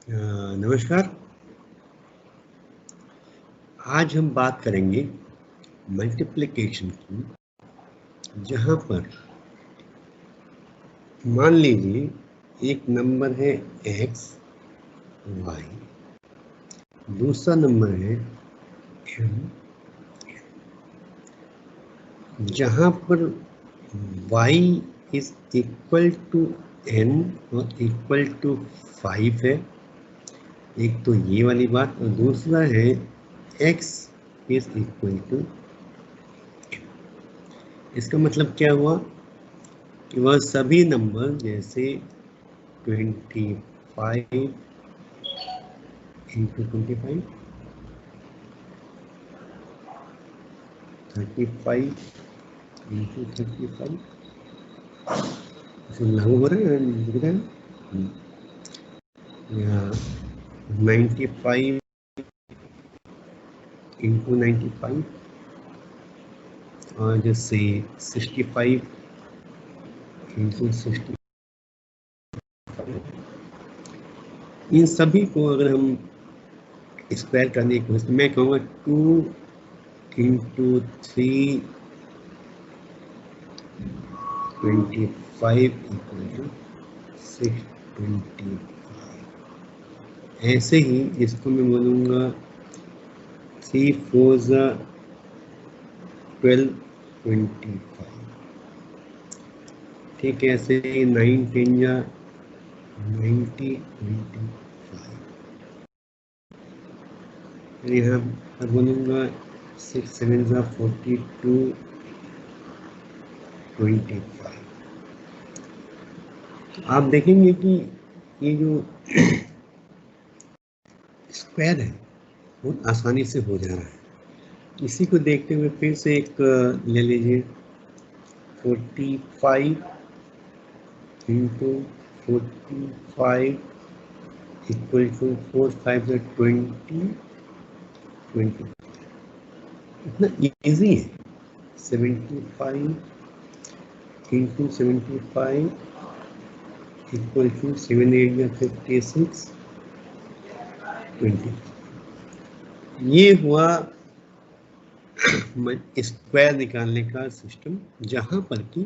नमस्कार। आज हम बात करेंगे मल्टीप्लिकेशन की, जहां पर मान लीजिए एक नंबर है x, y, दूसरा नंबर है m, जहां पर y is equal to n और इक्वल टू 5 है। एक तो ये वाली बात, और दूसरा है x इज इक्वल टू, इसका मतलब क्या हुआ कि वह सभी नंबर जैसे 25 इंटू 25, 35 इंटू 35, इसे लागू हो रहा है, दिख रहा है, या 95 इंटू 95, और जैसे 65 इंटू 65। इन सभी को अगर हम स्क्वायर करने की कोशिश, मैं कहूँगा 2 इंटू 3 25 इक्वल टू 625। ऐसे ही इसको मैं बोलूँगा 3 4 12 25। ठीक है, ऐसे 9 10 90 25। यहाँ पर बोलूँगा 6 7 42 25। आप देखेंगे कि ये जो स्क्वायर है बहुत आसानी से हो जा रहा है। इसी को देखते हुए फिर से एक ले लीजिए, 45 इंटू 45 इक्वल टू 4 5 20 20। इतना इजी है। 75 इंटू 75 इक्वल टू 7 8 56 20। ये हुआ स्क्वायर निकालने का सिस्टम, जहां पर कि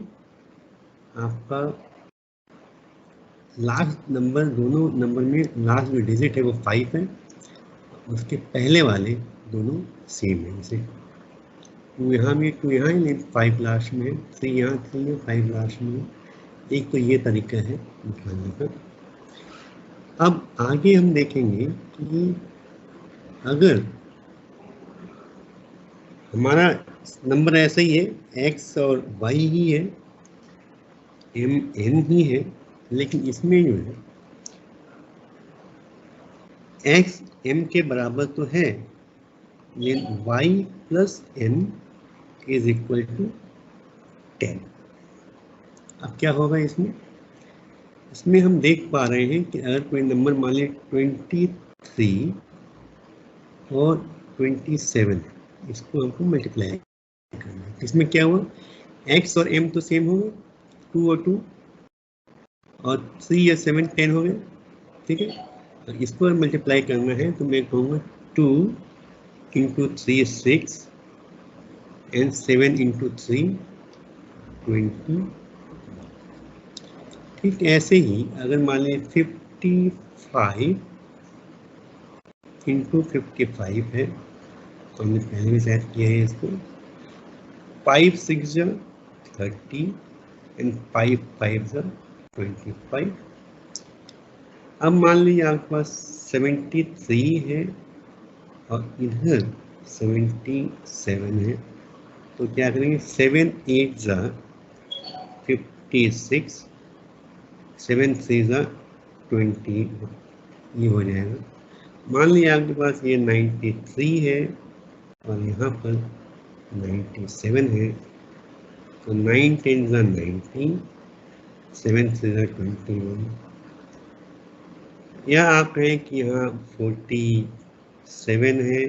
आपका लास्ट नंबर, दोनों नंबर में लास्ट जो डिजिट है वो 5 है, उसके पहले वाले दोनों सेम है। जैसे 2 यहाँ भी, 2 यहाँ है, 5 लास्ट में है, 3 यहाँ 3 है, 5 लास्ट में है। एक तो ये तरीका है निकालने का। अब आगे हम देखेंगे कि अगर हमारा नंबर ऐसा ही है, x और y ही है, m n ही है, लेकिन इसमें जो है x m के बराबर तो है, लेकिन y plus n is equal to 10। अब क्या होगा इसमें? इसमें हम देख पा रहे हैं कि अगर कोई नंबर मान लें 23 और 27, इसको हमको मल्टीप्लाई करना है। इसमें क्या हुआ, x और m तो सेम हो गए, 2 और 2, और 3 या 7 10 हो गए। ठीक है, और इसको मल्टीप्लाई करना है तो मैं कहूँगा 2 इंटू 3 6 एंड 7 इंटू 3 20। ठीक, ऐसे ही अगर मान लें 55 इंटू 55 है, तो हमने पहले भी सेट किया है इसको, 5 6 30 एंड 5 5 25। अब मान लीजिए आपके पास 73 है और इधर 77 है, तो क्या करेंगे, 7 8 56, 7 3 20, ये हो जाएगा। मान लीजिए आपके पास ये 93 है और यहाँ पर 97 है, तो 9 10 19, 7 3 21। या आप कहें कि यहाँ 47 है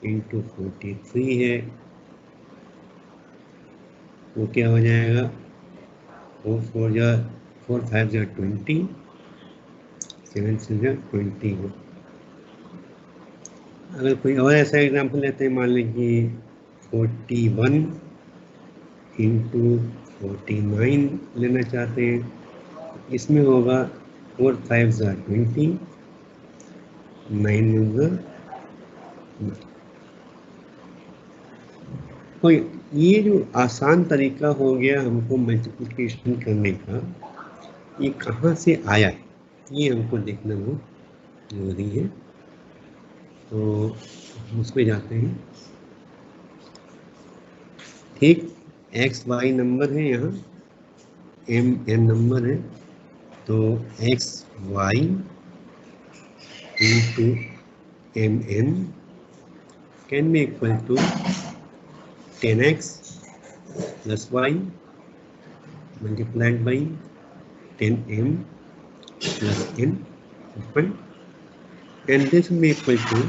इंटू 43 है, वो क्या हो जाएगा, 4 4 4 5 20, 7 से 21। अगर कोई और ऐसा एग्जाम्पल लेते हैं, मान लीजिए 41 इंटू 49 लेना चाहते हैं, इसमें होगा 4 5 20, 9 तो ये जो आसान तरीका हो गया हमको मल्टीप्लिकेशन करने का, ये कहाँ से आया है ये हमको देखना बहुत जरूरी है। तो उस पर जाते हैं। ठीक, एक्स वाई नंबर है, यहाँ एम एन नंबर है, तो x y into m n can be equal to 10x plus y multiplied by 10m plus n open, and this will be equal to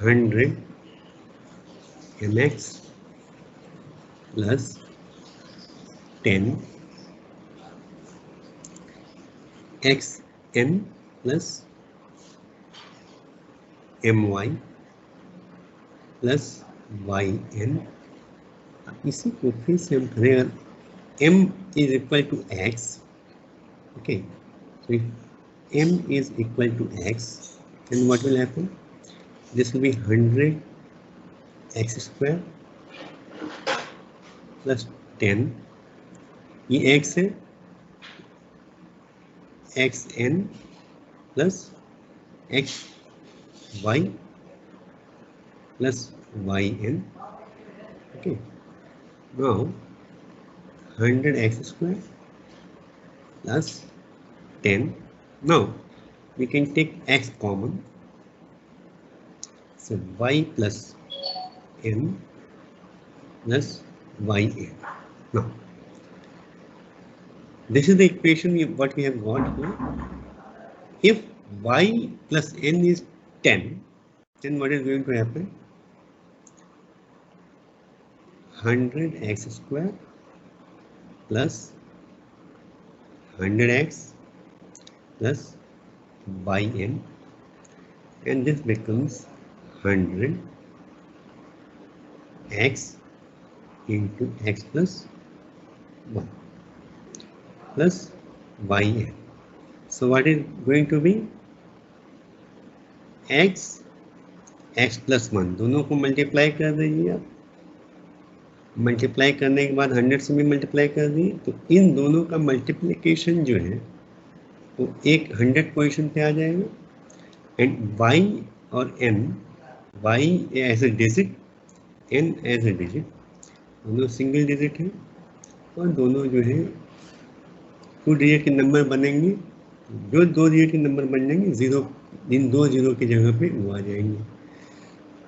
100 mx plus 10 xn plus my plus yn। इसी को फिर से हम करें, m is equal to x, okay, so if m is equal to x, then what will happen? This will be 100 x square plus 10, ये x है, xn plus xy plus yn, okay. Now 100x square plus 10, now we can take x common, so y plus n plus yn. Now this is the equation what we have got here. If y plus n is 10, then what is going to happen? 100x square plus 100x plus yn, and this becomes 100x into x plus 1 plus yn. So what is going to be? x plus 1, दोनों को multiply कर दीजिए आप, multiply करने के बाद 100 से भी मल्टीप्लाई कर दिए, तो इन दोनों का मल्टीप्लिकेशन जो है वो एक 100 पोजीशन पे आ जाएगा, एंड y और n, y as a digit, n as a digit, दोनों सिंगल डिजिट है, और दोनों जो है 2 डिजिट के नंबर बनेंगे, जो 2 डिजिट के नंबर बन जाएंगे, जीरो, इन 2 जीरो की जगह पे वो आ जाएंगे।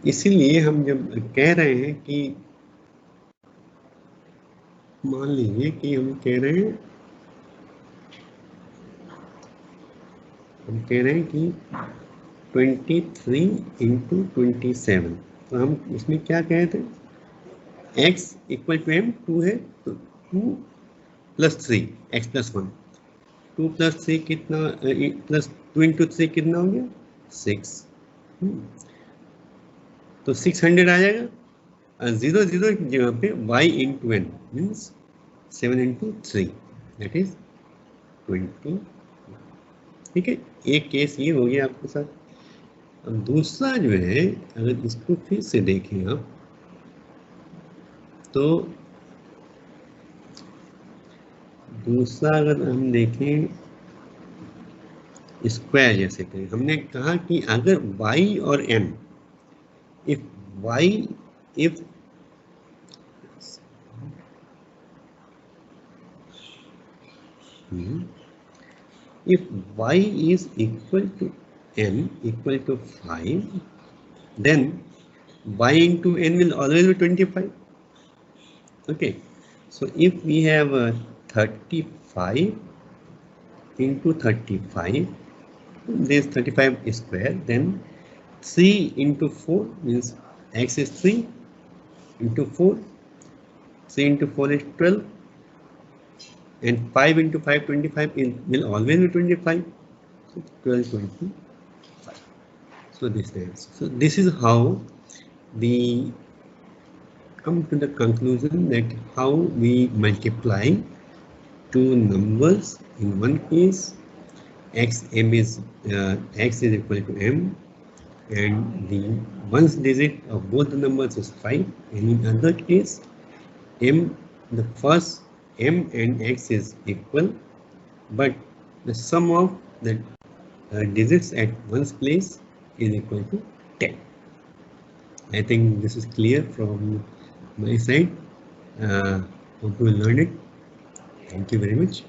इसीलिए हम जब कह रहे हैं कि, मान लीजिए कि हम कह रहे हैं कि 23 इंटू 27, तो हम इसमें क्या कहे थे? x इक्वल टू m, 2 है तो 2 प्लस 3 x प्लस 1, 2 प्लस 3 कितना, प्लस 2 इंटू 3 कितना हो गया? 6, तो 600 आ जाएगा, 0 0 की जगह पे y into n means 7 into 3, that is 20। ठीक है, एक केस ये हो गया आपके साथ। अब दूसरा जो है, अगर इसको फिर से देखें आप, तो दूसरा अगर हम देखें स्क्वायर जैसे करें, हमने कहा कि अगर y और n, if y is equal to n equal to 5, then y into n will always be 25. Okay, so if we have 35 into 35, this 35 square, then 3 into 4 means x is 3 into 4, 3 into 4 is 12, and 5 into 5, 25 will always be 25. So 12, 25. So this is the answer. So this is how we come to the conclusion that how we multiply two numbers. In one case, x is equal to m, and the ones digit of both the numbers is 5. And in other case, the first m and x is equal, but the sum of the digits at one's place is equal to 10. I think this is clear from my side. Hope you will learn it. Thank you very much.